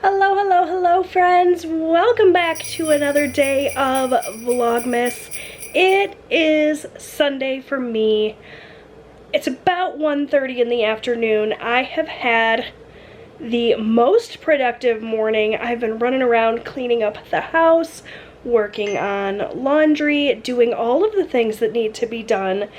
Hello, hello, hello friends. Welcome back to another day of Vlogmas. It is Sunday for me. It's about 1:30 in the afternoon. I have had the most productive morning. I've been running around cleaning up the house, working on laundry, doing all of the things that need to be done.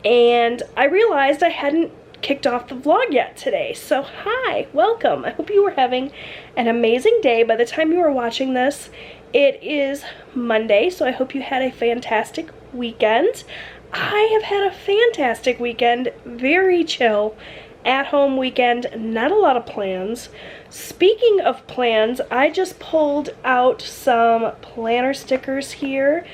And I realized I hadn't kicked off the vlog yet today. So hi, welcome. I hope you were having an amazing day. By the time you are watching this, it is Monday, so I hope you had a fantastic weekend. I have had a fantastic weekend, very chill, at-home weekend, not a lot of plans. Speaking of plans, I just pulled out some planner stickers here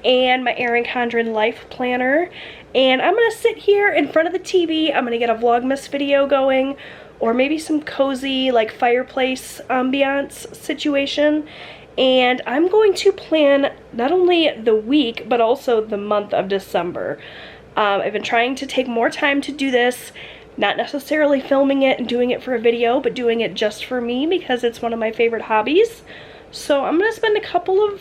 and my Erin Condren Life Planner. And I'm gonna sit here in front of the TV. I'm gonna get a Vlogmas video going, or maybe some cozy like fireplace ambiance situation. And I'm going to plan not only the week, but also the month of December. I've been trying to take more time to do this, not necessarily filming it and doing it for a video, but doing it just for me because it's one of my favorite hobbies. So I'm gonna spend a couple of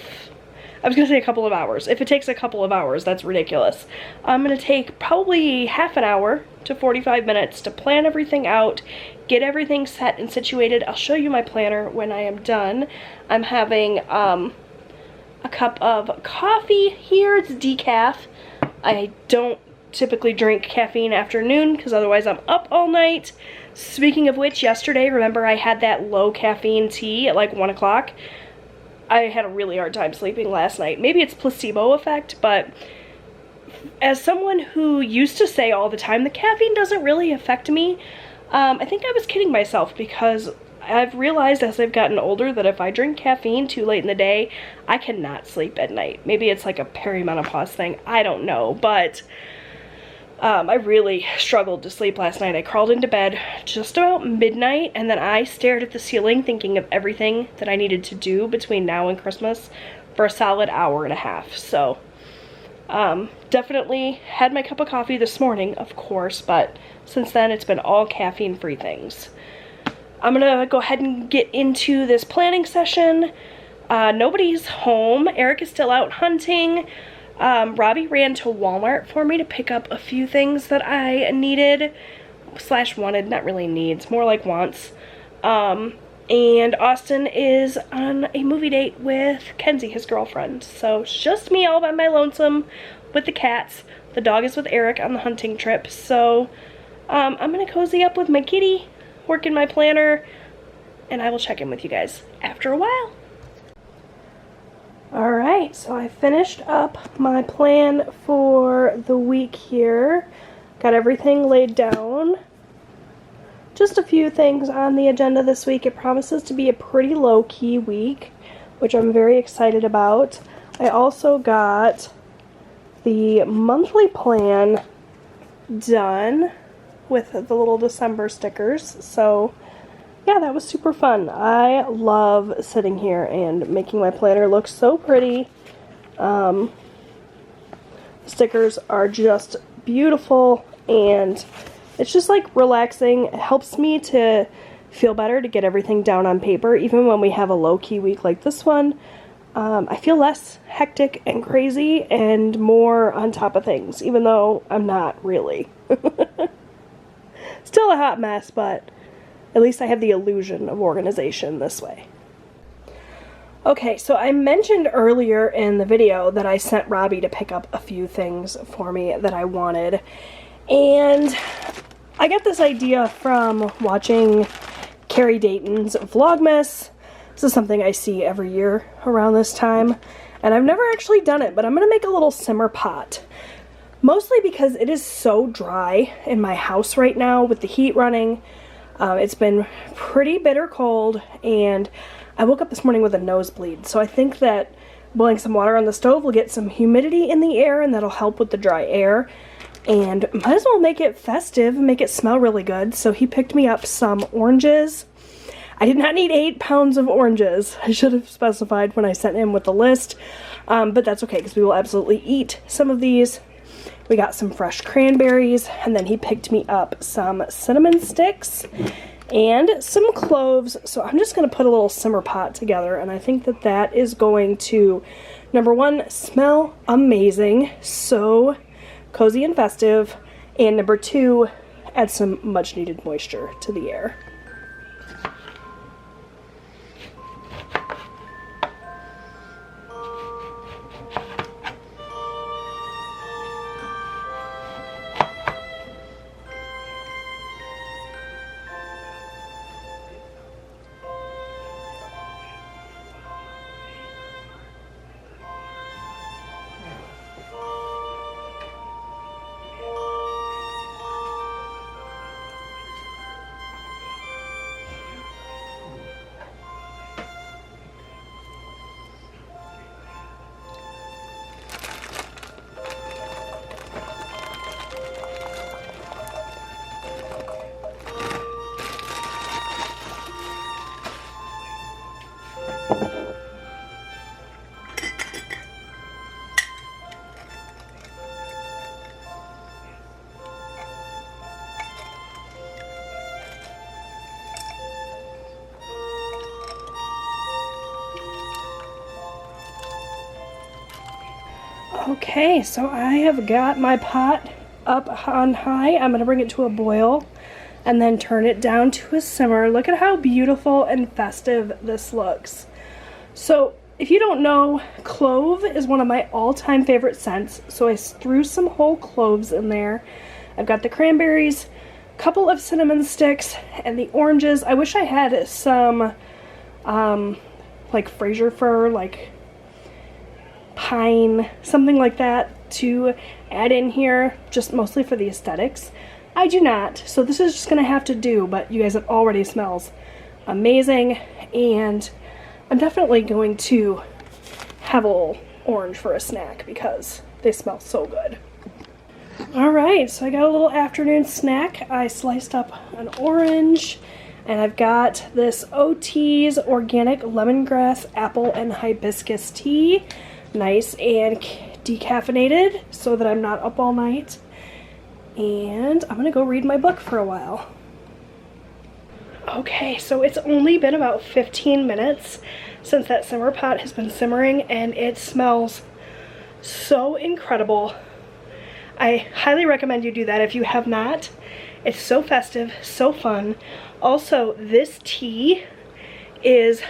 hours. If it takes a couple of hours, that's ridiculous. I'm gonna take probably half an hour to 45 minutes to plan everything out, get everything set and situated. I'll show you my planner when I am done. I'm having a cup of coffee here. It's decaf. I don't typically drink caffeine after noon because otherwise I'm up all night. Speaking of which, yesterday, remember I had that low caffeine tea at like 1 o'clock? I had a really hard time sleeping last night. Maybe it's placebo effect, but as someone who used to say all the time the caffeine doesn't really affect me, I think I was kidding myself because I've realized as I've gotten older that if I drink caffeine too late in the day, I cannot sleep at night. Maybe it's like a perimenopause thing, I don't know, but I really struggled to sleep last night. I crawled into bed just about midnight, and then I stared at the ceiling thinking of everything that I needed to do between now and Christmas for a solid hour and a half. So, definitely had my cup of coffee this morning, of course, but since then it's been all caffeine-free things. I'm gonna go ahead and get into this planning session. Nobody's home. Eric is still out hunting. Robbie ran to Walmart for me to pick up a few things that I needed / wanted, not really needs, more like wants. And Austin is on a movie date with Kenzie, his girlfriend. So it's just me all by my lonesome with the cats. The dog is with Eric on the hunting trip. So I'm gonna cozy up with my kitty, work in my planner, and I will check in with you guys after a while. Alright, so I finished up my plan for the week here. Got everything laid down. Just a few things on the agenda this week. It promises to be a pretty low-key week, which I'm very excited about. I also got the monthly plan done with the little December stickers, so yeah, that was super fun. I love sitting here and making my planner look so pretty. Stickers are just beautiful, and it's just like relaxing. It helps me to feel better to get everything down on paper, even when we have a low-key week like this one. I feel less hectic and crazy and more on top of things, even though I'm not really. Still a hot mess, but at least I have the illusion of organization this way. Okay, so I mentioned earlier in the video that I sent Robbie to pick up a few things for me that I wanted. And I got this idea from watching Carrie Dayton's Vlogmas. This is something I see every year around this time. And I've never actually done it, but I'm going to make a little simmer pot. Mostly because it is so dry in my house right now with the heat running. It's been pretty bitter cold, and I woke up this morning with a nosebleed, so I think that boiling some water on the stove will get some humidity in the air, and that'll help with the dry air. And might as well make it festive and make it smell really good. So he picked me up some oranges. I did not need 8 pounds of oranges. I should have specified when I sent him with the list, but that's okay because we will absolutely eat some of these. We got some fresh cranberries, and then he picked me up some cinnamon sticks and some cloves. So I'm just going to put a little simmer pot together, and I think that that is going to, number one, smell amazing, so cozy and festive, and number two, add some much needed moisture to the air. Okay, so I have got my pot up on high. I'm going to bring it to a boil and then turn it down to a simmer. Look at how beautiful and festive this looks. So if you don't know, clove is one of my all-time favorite scents, so I threw some whole cloves in there. I've got the cranberries, a couple of cinnamon sticks, and the oranges. I wish I had some like Fraser fir, like pine, something like that to add in here, just mostly for the aesthetics. I do not, so this is just gonna have to do, but you guys, it already smells amazing, and I'm definitely going to have a little orange for a snack because they smell so good. Alright, so I got a little afternoon snack. I sliced up an orange, and I've got this OT's organic lemongrass, apple, and hibiscus tea. Nice and decaffeinated so that I'm not up all night. And I'm gonna go read my book for a while. Okay, so it's only been about 15 minutes since that simmer pot has been simmering, and it smells so incredible. I highly recommend you do that if you have not. It's so festive, so fun. Also, this tea is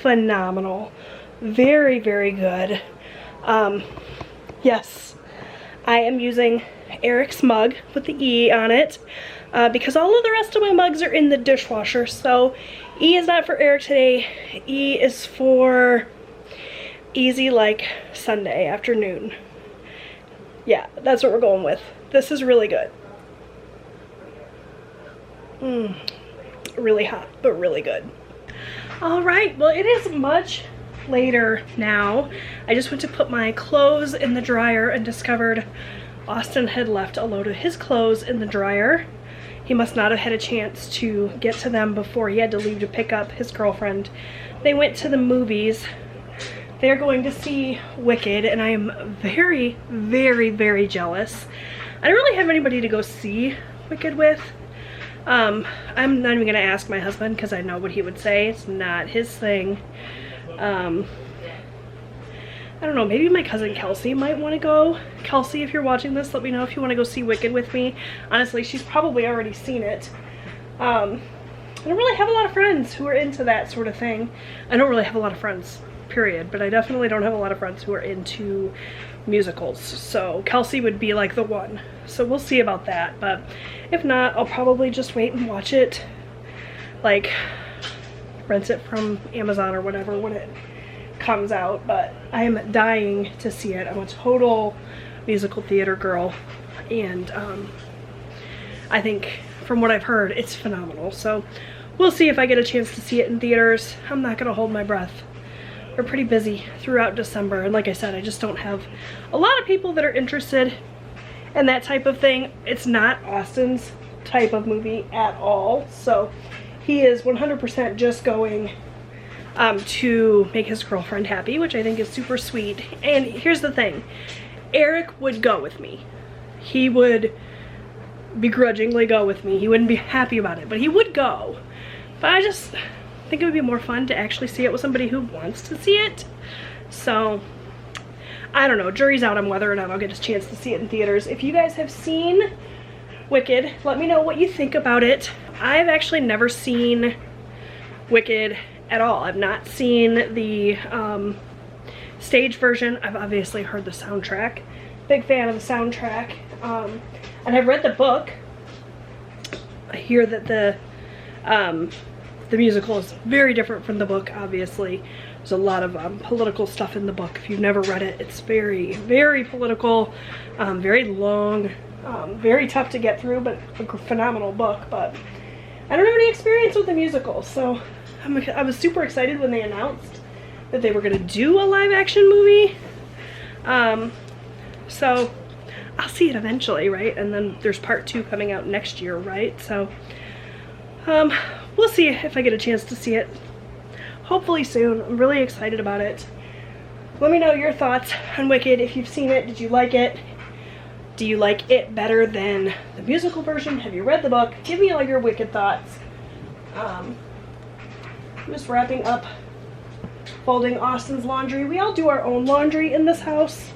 phenomenal. Very, very good. Yes, I am using Eric's mug with the E on it because all of the rest of my mugs are in the dishwasher. So E is not for Eric today. E is for easy, like Sunday afternoon. Yeah, that's what we're going with. This is really good. Really hot, but really good. All right, well, it is much later now. I just went to put my clothes in the dryer and discovered Austin had left a load of his clothes in the dryer. He must not have had a chance to get to them before he had to leave to pick up his girlfriend. They went to the movies. They're going to see Wicked, and I am very, very, very jealous. I don't really have anybody to go see Wicked with. I'm not even gonna ask my husband because I know what he would say. It's not his thing. I don't know, maybe my cousin Kelsey might want to go. Kelsey, if you're watching this, let me know if you want to go see Wicked with me. Honestly, she's probably already seen it. I don't really have a lot of friends who are into that sort of thing. I don't really have a lot of friends, period, but I definitely don't have a lot of friends who are into musicals. So Kelsey would be like the one. So we'll see about that, but if not, I'll probably just wait and watch it, like rent it from Amazon or whatever when it comes out. But I am dying to see it. I'm a total musical theater girl, and I think from what I've heard, it's phenomenal. So we'll see if I get a chance to see it in theaters. I'm not gonna hold my breath. We're pretty busy throughout December, and like I said, I just don't have a lot of people that are interested in that type of thing. It's not Austin's type of movie at all, so he is 100% just going to make his girlfriend happy, which I think is super sweet. And here's the thing, Eric would go with me. He would begrudgingly go with me. He wouldn't be happy about it, but he would go. but I just think it would be more fun to actually see it with somebody who wants to see it. So I don't know, jury's out on whether or not I'll get a chance to see it in theaters. If you guys have seen Wicked, let me know what you think about it. I've actually never seen Wicked at all. I've not seen the stage version. I've obviously heard the soundtrack. Big fan of the soundtrack. And I've read the book. I hear that the musical is very different from the book, obviously. There's a lot of political stuff in the book. If you've never read it, it's very, very political, very long, very tough to get through, but a phenomenal book. But I don't have any experience with the musical, so I was super excited when they announced that they were going to do a live action movie. So I'll see it eventually, right? And then there's part 2 coming out next year, right? So we'll see if I get a chance to see it. Hopefully soon. I'm really excited about it. Let me know your thoughts on Wicked. If you've seen it, did you like it? Do you like it better than the musical version? Have you read the book? Give me all your Wicked thoughts. I'm just wrapping up folding Austin's laundry. We all do our own laundry in this house.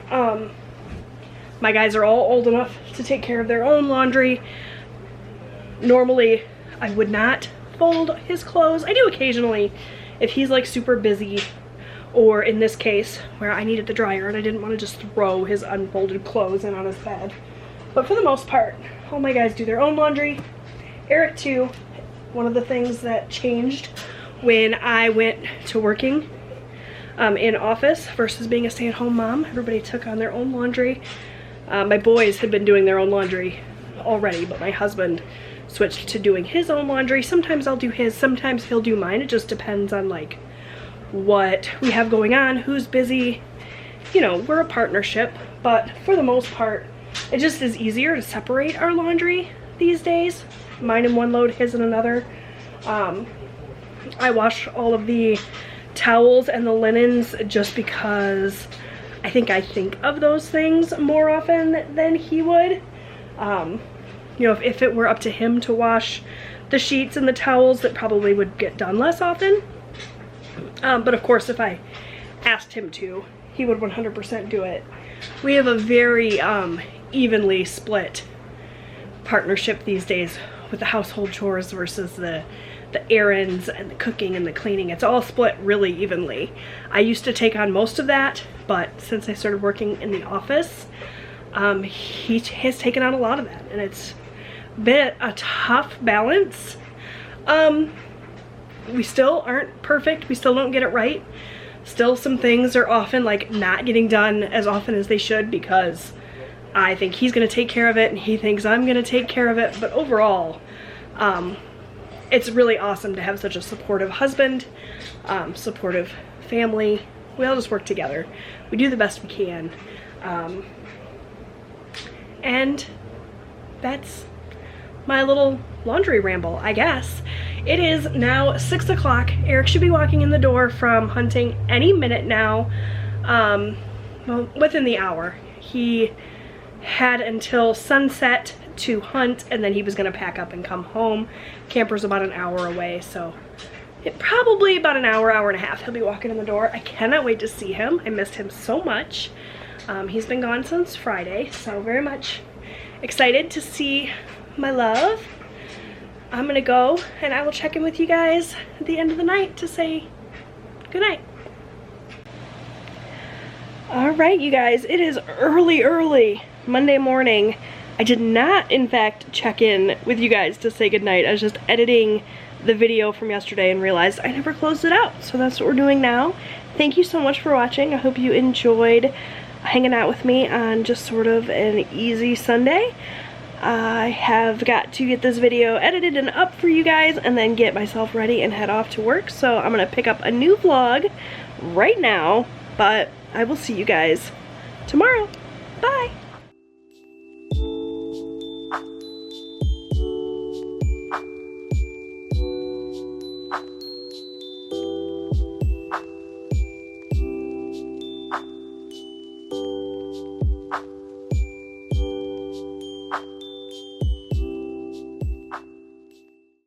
My guys are all old enough to take care of their own laundry. Normally, I would not fold his clothes. I do occasionally if he's like super busy, or in this case where I needed the dryer and I didn't want to just throw his unfolded clothes in on his bed. But for the most part, all my guys do their own laundry. Eric too. One of the things that changed when I went to working in office versus being a stay-at-home mom, everybody took on their own laundry. My boys had been doing their own laundry already, but my husband switched to doing his own laundry. Sometimes I'll do his, sometimes he'll do mine. It just depends on like what we have going on, who's busy. You know, we're a partnership, but for the most part, it just is easier to separate our laundry these days. Mine in one load, his in another. I wash all of the towels and the linens just because I think of those things more often than he would. You know, if it were up to him to wash the sheets and the towels, that probably would get done less often. But of course, if I asked him to, he would 100% do it. We have a very evenly split partnership these days with the household chores versus the errands and the cooking and the cleaning. It's all split really evenly. I used to take on most of that, but since I started working in the office, he has taken on a lot of that, and it's been a tough balance. We still aren't perfect. We still don't get it right. Still some things are often like not getting done as often as they should because I think he's gonna take care of it and he thinks I'm gonna take care of it. But overall, it's really awesome to have such a supportive husband, supportive family. We all just work together. We do the best we can. And that's my little laundry ramble, I guess. It is now 6 o'clock. Eric should be walking in the door from hunting any minute now. Well, within the hour. He had until sunset to hunt, and then he was gonna pack up and come home. Camper's about an hour away, so probably about an hour, hour and a half he'll be walking in the door. I cannot wait to see him. I missed him so much. He's been gone since Friday, so very much excited to see my love. I'm gonna go and I will check in with you guys at the end of the night to say good night. All right, you guys, it is early Monday morning. I did not, in fact, check in with you guys to say goodnight. I was just editing the video from yesterday and realized I never closed it out. So that's what we're doing now. Thank you so much for watching. I hope you enjoyed hanging out with me on just sort of an easy Sunday. I have got to get this video edited and up for you guys and then get myself ready and head off to work. So I'm gonna pick up a new vlog right now, but I will see you guys tomorrow. Bye.